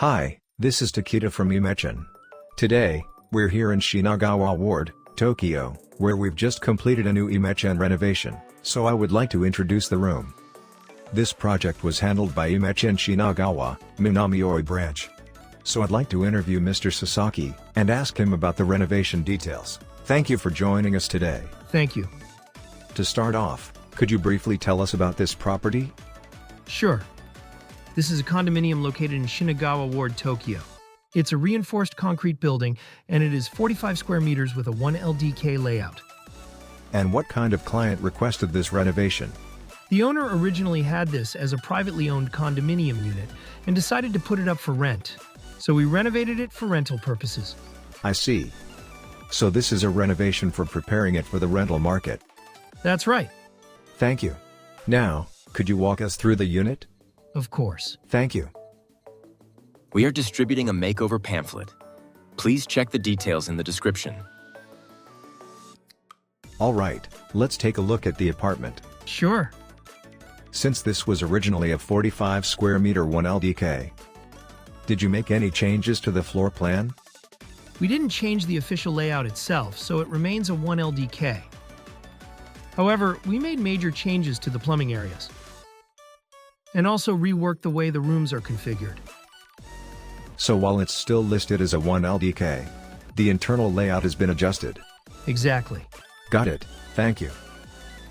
Hi, this is Takita from IMECHEN. Today, we're here in Shinagawa Ward, Tokyo, where we've just completed a new IMECHEN renovation, so I would like to introduce the room. This project was handled by IMECHEN Shinagawa, Minamioi branch. So I'd like to interview Mr. Sasaki, and ask him about the renovation details. Thank you for joining us today. Thank you. To start off, could you briefly tell us about this property? Sure. This is a condominium located in Shinagawa Ward, Tokyo. It's a reinforced concrete building, and it is 45 square meters with a 1 LDK layout. And what kind of client requested this renovation? The owner originally had this as a privately owned condominium unit and decided to put it up for rent. So we renovated it for rental purposes. I see. So this is a renovation for preparing it for the rental market. That's right. Thank you. Now, could you walk us through the unit? Of course. Thank you. We are distributing a makeover pamphlet. Please check the details in the description. Alright, let's take a look at the apartment. Sure. Since this was originally a 45 square meter 1 LDK, did you make any changes to the floor plan? We didn't change the official layout itself, so it remains a 1 LDK. However, we made major changes to the plumbing areas, and also reworked the way the rooms are configured. So while it's still listed as a 1 LDK, the internal layout has been adjusted. Exactly. Got it, thank you.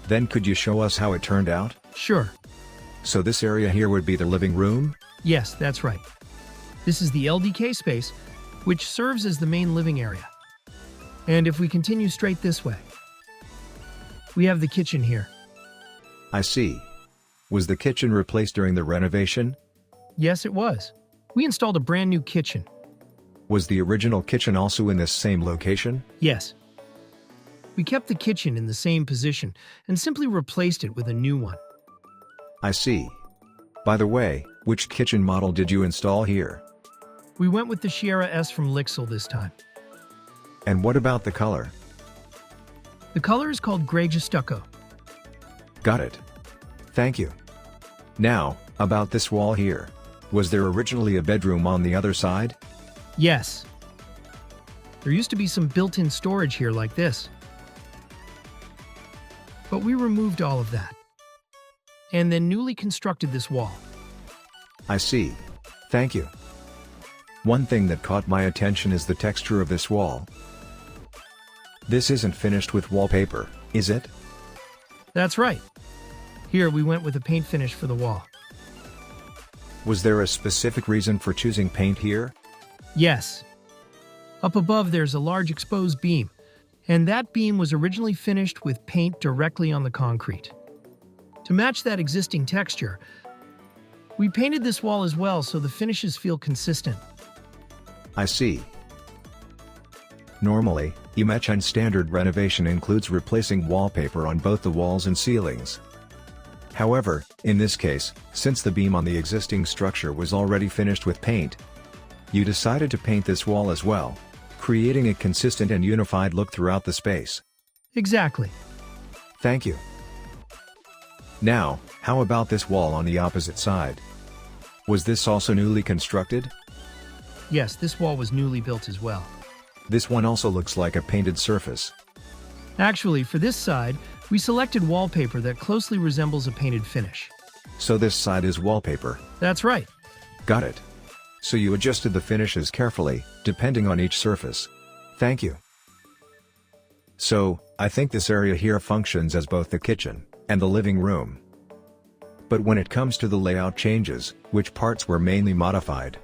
Then could you show us how it turned out? Sure. So this area here would be the living room? Yes, that's right. This is the LDK space, which serves as the main living area. And if we continue straight this way, we have the kitchen here. I see. Was the kitchen replaced during the renovation? Yes, it was. We installed a brand new kitchen. Was the original kitchen also in this same location? Yes. We kept the kitchen in the same position and simply replaced it with a new one. I see. By the way, which kitchen model did you install here? We went with the Sierra S from Lixil this time. And what about the color? The color is called Grey Stucco. Got it. Thank you. Now, about this wall here. Was there originally a bedroom on the other side? Yes. There used to be some built-in storage here like this. But we removed all of that, and then newly constructed this wall. I see. Thank you. One thing that caught my attention is the texture of this wall. This isn't finished with wallpaper, is it? That's right. Here we went with a paint finish for the wall. Was there a specific reason for choosing paint here? Yes. Up above there's a large exposed beam, and that beam was originally finished with paint directly on the concrete. To match that existing texture, we painted this wall as well so the finishes feel consistent. I see. Normally, IMECHEN standard renovation includes replacing wallpaper on both the walls and ceilings. However, in this case, since the beam on the existing structure was already finished with paint, you decided to paint this wall as well, creating a consistent and unified look throughout the space. Exactly. Thank you. Now, how about this wall on the opposite side? Was this also newly constructed? Yes, this wall was newly built as well. This one also looks like a painted surface. Actually, for this side, we selected wallpaper that closely resembles a painted finish. So this side is wallpaper. That's right. Got it. So you adjusted the finishes carefully, depending on each surface. Thank you. So, I think this area here functions as both the kitchen and the living room. But when it comes to the layout changes, which parts were mainly modified?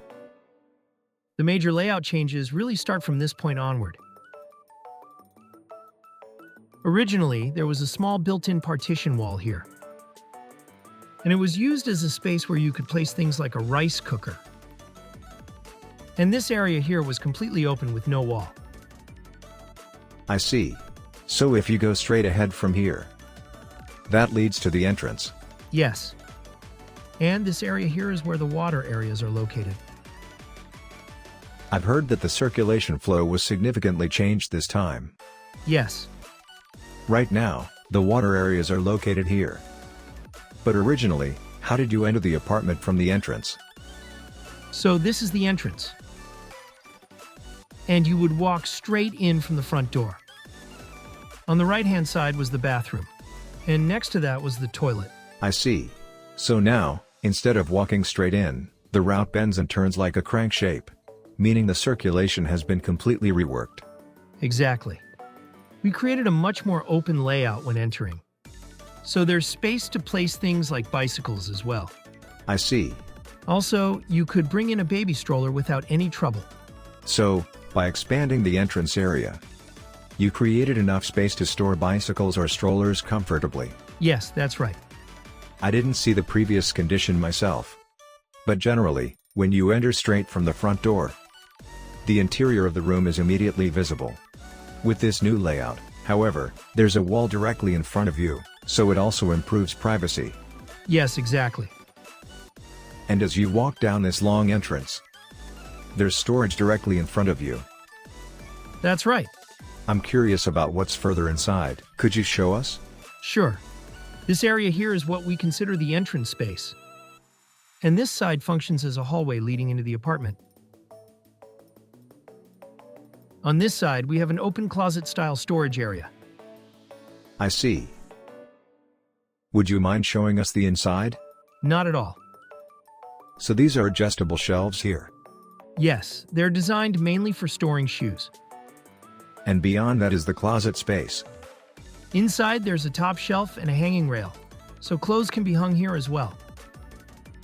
The major layout changes really start from this point onward. Originally, there was a small built-in partition wall here, and it was used as a space where you could place things like a rice cooker. And this area here was completely open with no wall. I see. So if you go straight ahead from here, that leads to the entrance. Yes. And this area here is where the water areas are located. I've heard that the circulation flow was significantly changed this time. Yes. Right now, the water areas are located here. But originally, how did you enter the apartment from the entrance? So this is the entrance. And you would walk straight in from the front door. On the right-hand side was the bathroom, and next to that was the toilet. I see. So now, instead of walking straight in, the route bends and turns like a crank shape, meaning the circulation has been completely reworked. Exactly. We created a much more open layout when entering. So there's space to place things like bicycles as well. I see. Also, you could bring in a baby stroller without any trouble. So, by expanding the entrance area, you created enough space to store bicycles or strollers comfortably. Yes, that's right. I didn't see the previous condition myself. But generally, when you enter straight from the front door, the interior of the room is immediately visible. With this new layout, however, there's a wall directly in front of you, so it also improves privacy. Yes, exactly. And as you walk down this long entrance, there's storage directly in front of you. That's right. I'm curious about what's further inside. Could you show us? Sure. This area here is what we consider the entrance space. And this side functions as a hallway leading into the apartment. On this side, we have an open closet-style storage area. I see. Would you mind showing us the inside? Not at all. So these are adjustable shelves here. Yes, they're designed mainly for storing shoes. And beyond that is the closet space. Inside, there's a top shelf and a hanging rail, so clothes can be hung here as well.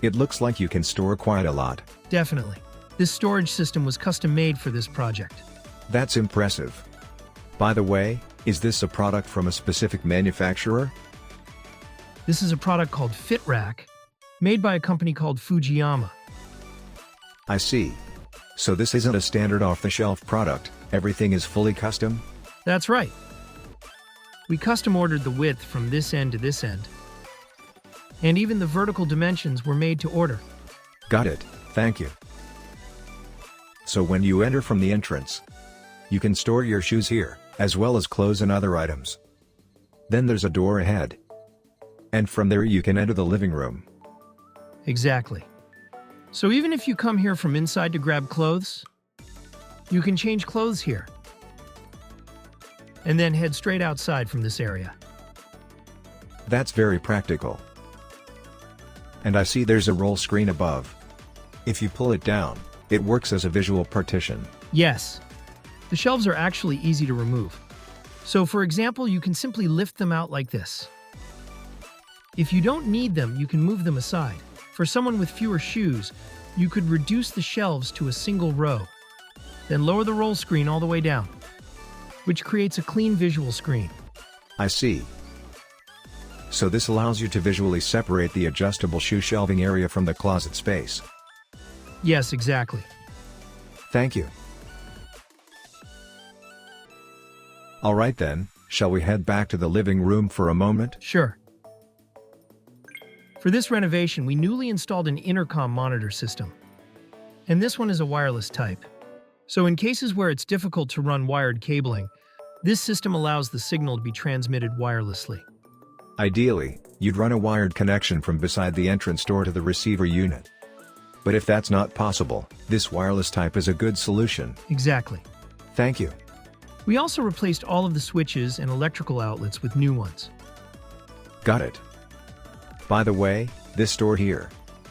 It looks like you can store quite a lot. Definitely. This storage system was custom-made for this project. That's impressive. By the way, is this a product from a specific manufacturer? This is a product called Fit Rack, made by a company called Fujiyama. I see. So this isn't a standard off-the-shelf product, everything is fully custom? That's right. We custom-ordered the width from this end to this end. And even the vertical dimensions were made to order. Got it, thank you. So when you enter from the entrance, you can store your shoes here, as well as clothes and other items. Then there's a door ahead. And from there you can enter the living room. Exactly. So even if you come here from inside to grab clothes, you can change clothes here. And then head straight outside from this area. That's very practical. And I see there's a roll screen above. If you pull it down, it works as a visual partition. Yes. The shelves are actually easy to remove. So for example, you can simply lift them out like this. If you don't need them, you can move them aside. For someone with fewer shoes, you could reduce the shelves to a single row. Then lower the roll screen all the way down, which creates a clean visual screen. I see. So this allows you to visually separate the adjustable shoe shelving area from the closet space. Yes, exactly. Thank you. Alright then, shall we head back to the living room for a moment? Sure. For this renovation, we newly installed an intercom monitor system. And this one is a wireless type. So in cases where it's difficult to run wired cabling, this system allows the signal to be transmitted wirelessly. Ideally, you'd run a wired connection from beside the entrance door to the receiver unit. But if that's not possible, this wireless type is a good solution. Exactly. Thank you. We also replaced all of the switches and electrical outlets with new ones. Got it. By the way, this door here,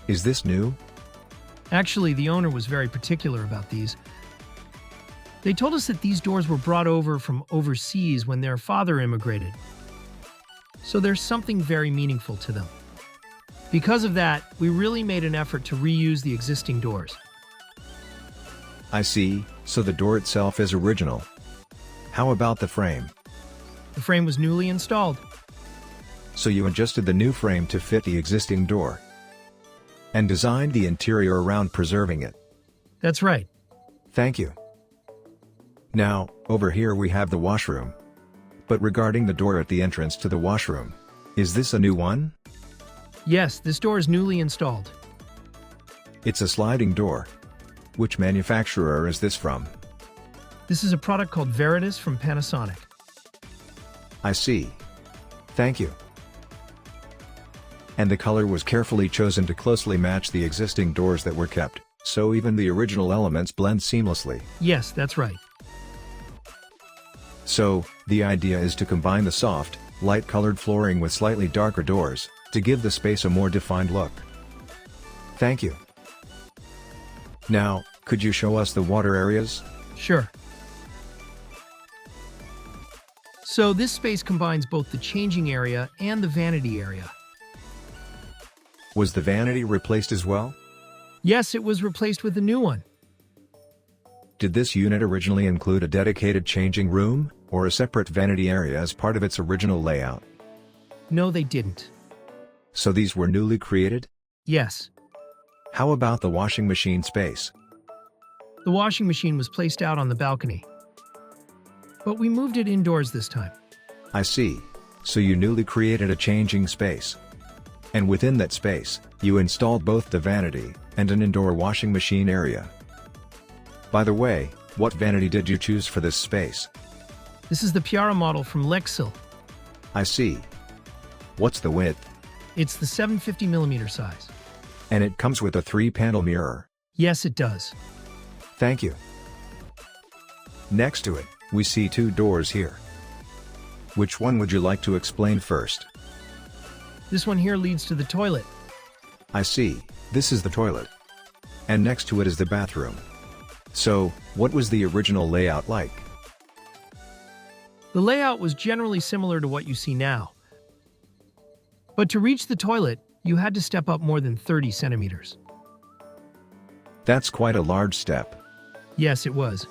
is this new? Actually, the owner was very particular about these. They told us that these doors were brought over from overseas when their father immigrated. So there's something very meaningful to them. Because of that, we really made an effort to reuse the existing doors. I see, so the door itself is original. How about the frame? The frame was newly installed. So you adjusted the new frame to fit the existing door and designed the interior around preserving it. That's right. Thank you. Now, over here we have the washroom. But regarding the door at the entrance to the washroom, is this a new one? Yes, this door is newly installed. It's a sliding door. Which manufacturer is this from? This is a product called Veritas from Panasonic. I see. Thank you. And the color was carefully chosen to closely match the existing doors that were kept, So even the original elements blend seamlessly. Yes, that's right. So, the idea is to combine the soft, light-colored flooring with slightly darker doors, to give the space a more defined look. Thank you. Now, could you show us the water areas? Sure. So this space combines both the changing area and the vanity area. Was the vanity replaced as well? Yes, it was replaced with a new one. Did this unit originally include a dedicated changing room, or a separate vanity area as part of its original layout? No, they didn't. So these were newly created? Yes. How about the washing machine space? The washing machine was placed out on the balcony. But we moved it indoors this time. I see. So you newly created a changing space. And within that space, you installed both the vanity and an indoor washing machine area. By the way, what vanity did you choose for this space? This is the Piara model from Lexil. I see. What's the width? It's the 750mm size. And it comes with a 3-panel mirror. Yes, it does. Thank you. Next to it, we see 2 doors here. Which one would you like to explain first? This one here leads to the toilet. I see, this is the toilet. And next to it is the bathroom. So, what was the original layout like? The layout was generally similar to what you see now. But to reach the toilet, you had to step up more than 30 centimeters. That's quite a large step. Yes, it was.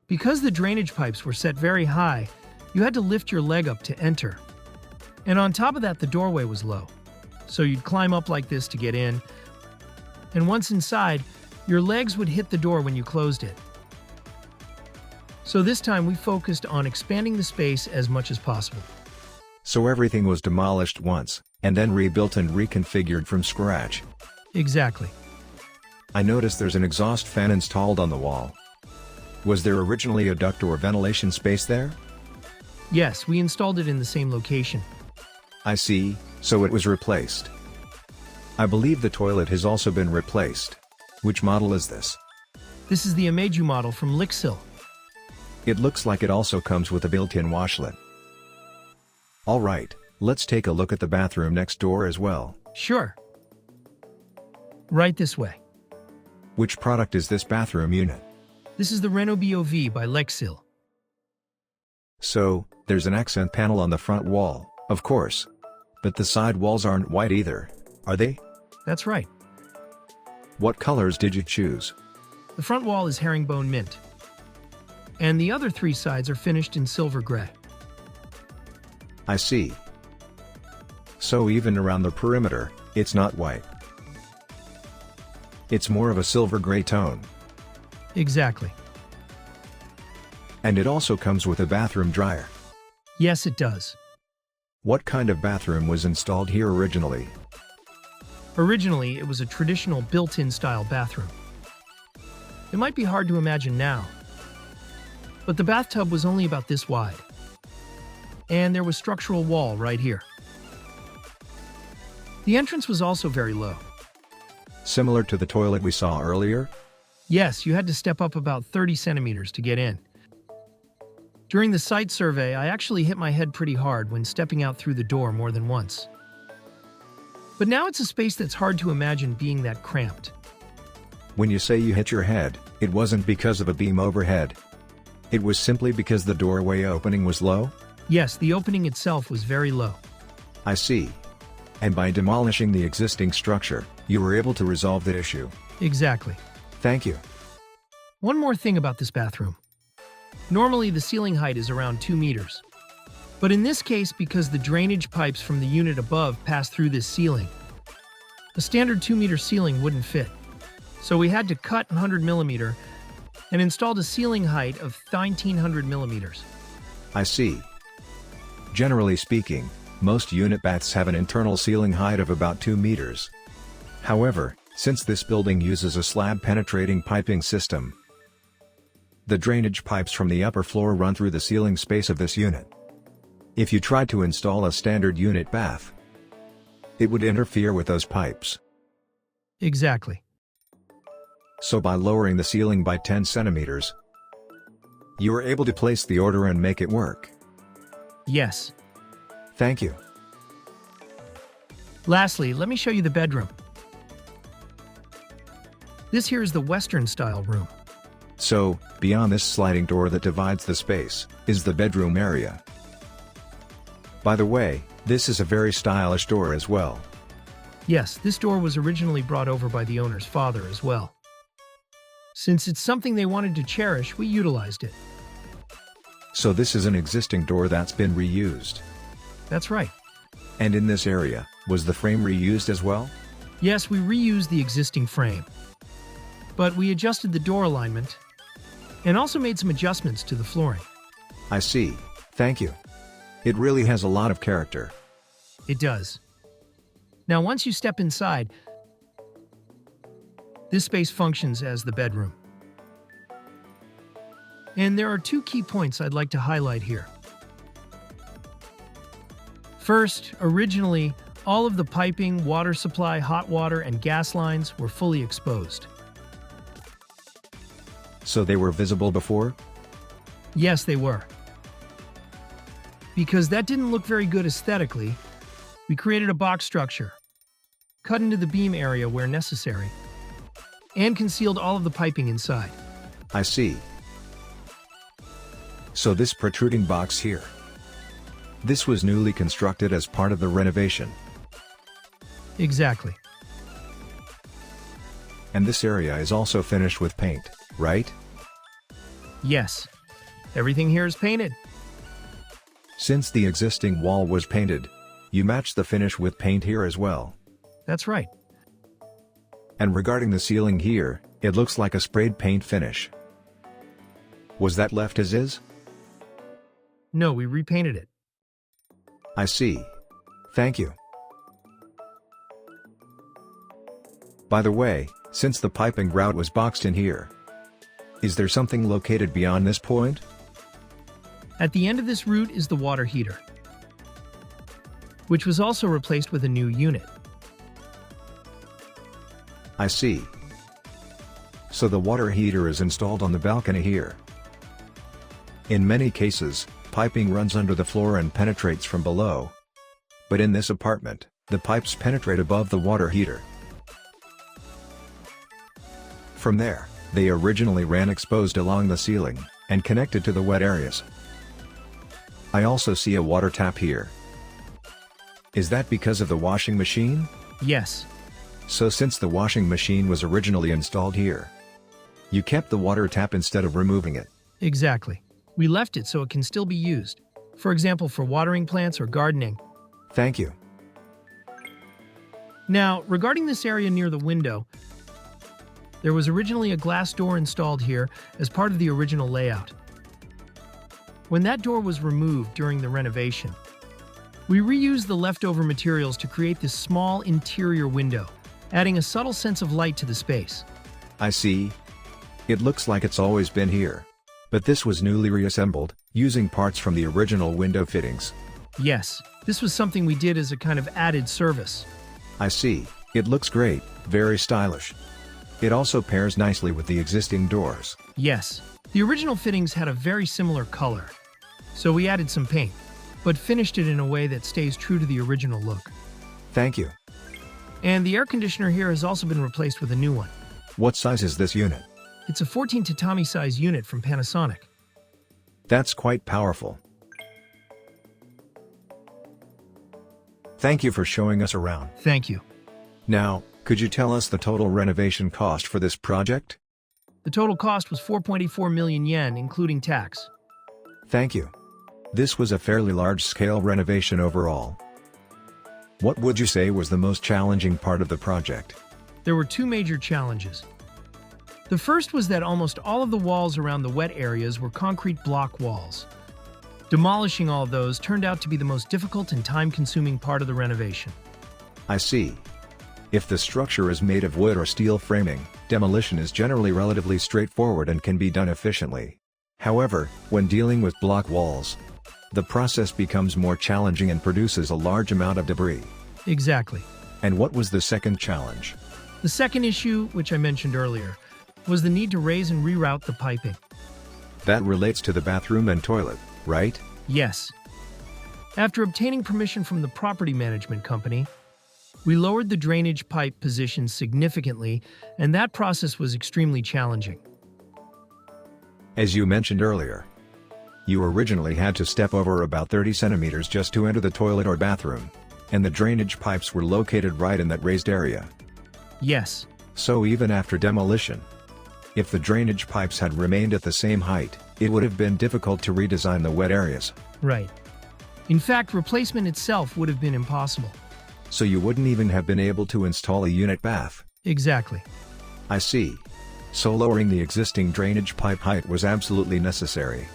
Because the drainage pipes were set very high, you had to lift your leg up to enter. And on top of that, the doorway was low. So you'd climb up like this to get in. And once inside, your legs would hit the door when you closed it. So this time we focused on expanding the space as much as possible. So everything was demolished once, and then rebuilt and reconfigured from scratch. Exactly. I noticed there's an exhaust fan installed on the wall. Was there originally a duct or ventilation space there? Yes, we installed it in the same location. I see, so it was replaced. I believe the toilet has also been replaced. Which model is this? This is the IMECHEN model from Lexil. It looks like it also comes with a built-in washlet. Alright, let's take a look at the bathroom next door as well. Sure. Right this way. Which product is this bathroom unit? This is the Renovation by Lexil. So, there's an accent panel on the front wall, of course. But the side walls aren't white either, are they? That's right. What colors did you choose? The front wall is herringbone mint. And the other 3 sides are finished in silver gray. I see. So even around the perimeter, it's not white. It's more of a silver gray tone. Exactly. And it also comes with a bathroom dryer. Yes, it does. What kind of bathroom was installed here originally? Originally, it was a traditional built-in style bathroom. It might be hard to imagine now, but the bathtub was only about this wide. And there was structural wall right here. The entrance was also very low. Similar to the toilet we saw earlier? Yes, you had to step up about 30 centimeters to get in. During the site survey, I actually hit my head pretty hard when stepping out through the door more than once. But now it's a space that's hard to imagine being that cramped. When you say you hit your head, it wasn't because of a beam overhead. It was simply because the doorway opening was low? Yes, the opening itself was very low. I see. And by demolishing the existing structure, you were able to resolve that issue. Exactly. Thank you. One more thing about this bathroom. Normally, the ceiling height is around 2 meters. But in this case, because the drainage pipes from the unit above pass through this ceiling, a standard 2-meter ceiling wouldn't fit. So we had to cut 100mm and installed a ceiling height of 1900mm. I see. Generally speaking, most unit baths have an internal ceiling height of about 2 meters. However, since this building uses a slab-penetrating piping system, the drainage pipes from the upper floor run through the ceiling space of this unit. If you tried to install a standard unit bath, it would interfere with those pipes. Exactly. So by lowering the ceiling by 10 centimeters, you were able to place the order and make it work. Yes. Thank you. Lastly, let me show you the bedroom. This here is the Western-style room. So, beyond this sliding door that divides the space, is the bedroom area. By the way, this is a very stylish door as well. Yes, this door was originally brought over by the owner's father as well. Since it's something they wanted to cherish, we utilized it. So this is an existing door that's been reused. That's right. And in this area, was the frame reused as well? Yes, we reused the existing frame. But we adjusted the door alignment and also made some adjustments to the flooring. I see. Thank you. It really has a lot of character. It does. Now, once you step inside, this space functions as the bedroom. And there are two key points I'd like to highlight here. First, originally, all of the piping, water supply, hot water, and gas lines were fully exposed. So they were visible before? Yes, they were. Because that didn't look very good aesthetically, we created a box structure, cut into the beam area where necessary, and concealed all of the piping inside. I see. So this protruding box here, this was newly constructed as part of the renovation. Exactly. And this area is also finished with paint, right? Yes. Everything here is painted. Since the existing wall was painted, you matched the finish with paint here as well. That's right. And regarding the ceiling here, it looks like a sprayed paint finish. Was that left as is? No, we repainted it. I see. Thank you. By the way, since the piping grout was boxed in here, is there something located beyond this point? At the end of this route is the water heater, which was also replaced with a new unit. I see. So the water heater is installed on the balcony here. In many cases, piping runs under the floor and penetrates from below. But in this apartment, the pipes penetrate above the water heater. From there, they originally ran exposed along the ceiling and connected to the wet areas. I also see a water tap here. Is that because of the washing machine? Yes. So since the washing machine was originally installed here, you kept the water tap instead of removing it? Exactly. We left it so it can still be used. For example, for watering plants or gardening. Thank you. Now, regarding this area near the window, there was originally a glass door installed here as part of the original layout. When that door was removed during the renovation, we reused the leftover materials to create this small interior window, adding a subtle sense of light to the space. I see. It looks like it's always been here. But this was newly reassembled, using parts from the original window fittings. Yes, this was something we did as a kind of added service. I see. It looks great, very stylish. It also pairs nicely with the existing doors. Yes, the original fittings had a very similar color, so we added some paint, but finished it in a way that stays true to the original look. Thank you. And the air conditioner here has also been replaced with a new one. What size is this unit? It's a 14 tatami size unit from Panasonic. That's quite powerful. Thank you for showing us around. Thank you. Now, could you tell us the total renovation cost for this project? The total cost was 4.84 million yen, including tax. Thank you. This was a fairly large-scale renovation overall. What would you say was the most challenging part of the project? There were two major challenges. The first was that almost all of the walls around the wet areas were concrete block walls. Demolishing all of those turned out to be the most difficult and time-consuming part of the renovation. I see. If the structure is made of wood or steel framing, demolition is generally relatively straightforward and can be done efficiently. However, when dealing with block walls, the process becomes more challenging and produces a large amount of debris. Exactly. And what was the second challenge? The second issue, which I mentioned earlier, was the need to raise and reroute the piping. That relates to the bathroom and toilet, right? Yes. After obtaining permission from the property management company, we lowered the drainage pipe position significantly, and that process was extremely challenging. As you mentioned earlier, you originally had to step over about 30 centimeters just to enter the toilet or bathroom, and the drainage pipes were located right in that raised area. Yes. So even after demolition, if the drainage pipes had remained at the same height, it would have been difficult to redesign the wet areas. Right. In fact, replacement itself would have been impossible. So you wouldn't even have been able to install a unit bath. Exactly. I see. So lowering the existing drainage pipe height was absolutely necessary.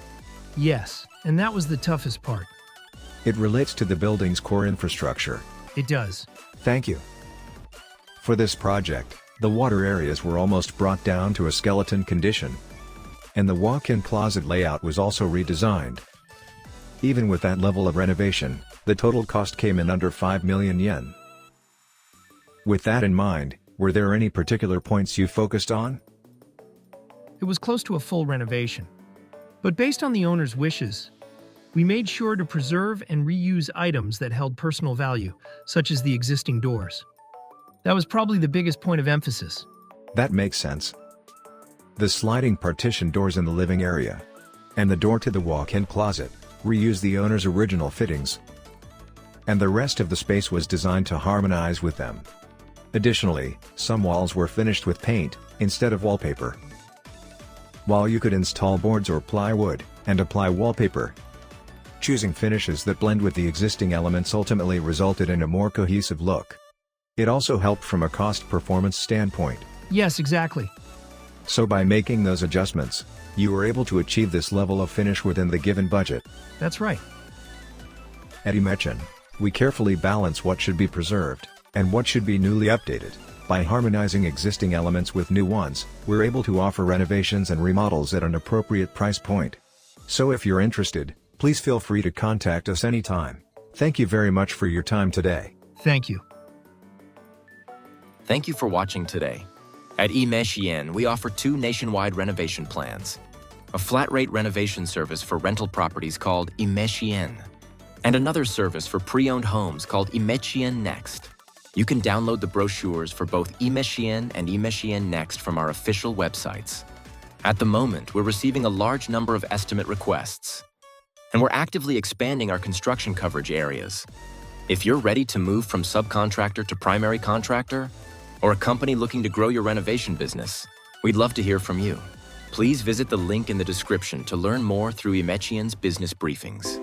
Yes, and that was the toughest part. It relates to the building's core infrastructure. It does. Thank you. For this project, the water areas were almost brought down to a skeleton condition, and the walk-in closet layout was also redesigned. Even with that level of renovation, the total cost came in under 5 million yen. With that in mind, were there any particular points you focused on? It was close to a full renovation. But based on the owner's wishes, we made sure to preserve and reuse items that held personal value, such as the existing doors. That was probably the biggest point of emphasis. That makes sense. The sliding partition doors in the living area, and the door to the walk-in closet, reused the owner's original fittings, and the rest of the space was designed to harmonize with them. Additionally, some walls were finished with paint, instead of wallpaper. While you could install boards or plywood, and apply wallpaper, choosing finishes that blend with the existing elements ultimately resulted in a more cohesive look. It also helped from a cost-performance standpoint. Yes, exactly. So by making those adjustments, you were able to achieve this level of finish within the given budget. That's right. At IMECHEN, we carefully balance what should be preserved, and what should be newly updated. By harmonizing existing elements with new ones, we're able to offer renovations and remodels at an appropriate price point. So if you're interested, please feel free to contact us anytime. Thank you very much for your time today. Thank you. Thank you for watching today. At IMECHEN, we offer 2 nationwide renovation plans. A flat-rate renovation service for rental properties called IMECHEN, and another service for pre-owned homes called IMECHEN Next. You can download the brochures for both IMECHEN and IMECHEN Next from our official websites. At the moment, we're receiving a large number of estimate requests, and we're actively expanding our construction coverage areas. If you're ready to move from subcontractor to primary contractor, or a company looking to grow your renovation business, we'd love to hear from you. Please visit the link in the description to learn more through IMECHEN's business briefings.